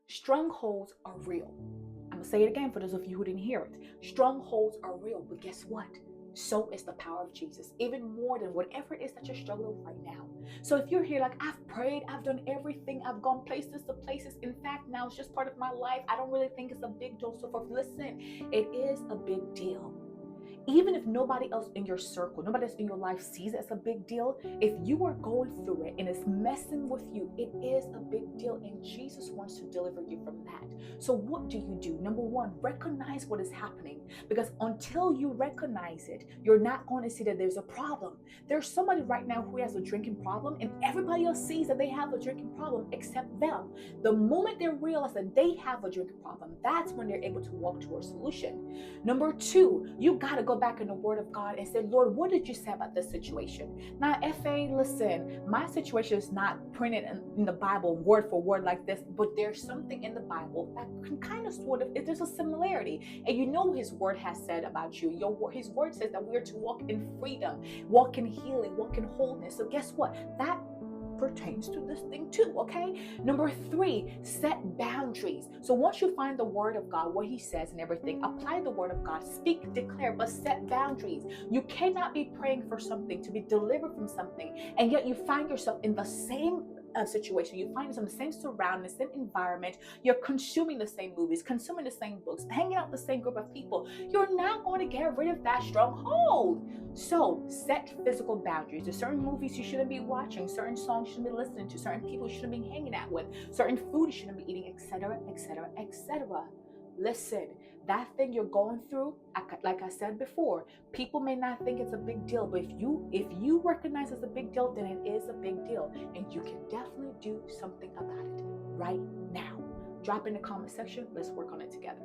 Strongholds are real. I'm going to say it again for those of you who didn't hear it. Strongholds are real, but guess what? So is the power of Jesus, even more than whatever it is that you're struggling with right now. So if you're here like, I've prayed, I've done everything, I've gone places to places. In fact, now it's just part of my life. I don't really think it's a big deal. So forth. Listen, it is a big deal. Even if nobody else in your circle, nobody else in your life sees it as a big deal, if you are going through it and it's messing with you, it is a big deal, and Jesus wants to deliver you from that. So what do you do? Number one, recognize what is happening, because until you recognize it, you're not going to see that there's a problem. There's somebody right now who has a drinking problem, and everybody else sees that they have a drinking problem except them. The moment they realize that they have a drinking problem, that's when they're able to walk towards a solution. Number two, you got to go back in the Word of God and say, Lord, what did you say about this situation? Now, FA, listen, my situation is not printed in the Bible word for word like this, but there's something in the Bible that can kind of sort of, there's a similarity. And you know His Word has said about you. His Word says that we are to walk in freedom, walk in healing, walk in wholeness. So guess what? That pertains to this thing too, okay? Number three, set boundaries. So once you find the Word of God, what He says and everything, apply the Word of God, speak, declare, but set boundaries. You cannot be praying for something, to be delivered from something, and yet you find yourself in the same situation. You find yourself in the same surrounding, the same environment. You're consuming the same movies, consuming the same books, hanging out with the same group of people. You're not going to get rid of that stronghold. So set physical boundaries. There's certain movies you shouldn't be watching, certain songs you shouldn't be listening to, certain people you shouldn't be hanging out with, certain food you shouldn't be eating, etc., etc., etc. Listen, that thing you're going through, like I said before, people may not think it's a big deal, but if you recognize it's a big deal, then it is a big deal, and you can definitely do something about it right now. Drop in the comment section. Let's work on it together.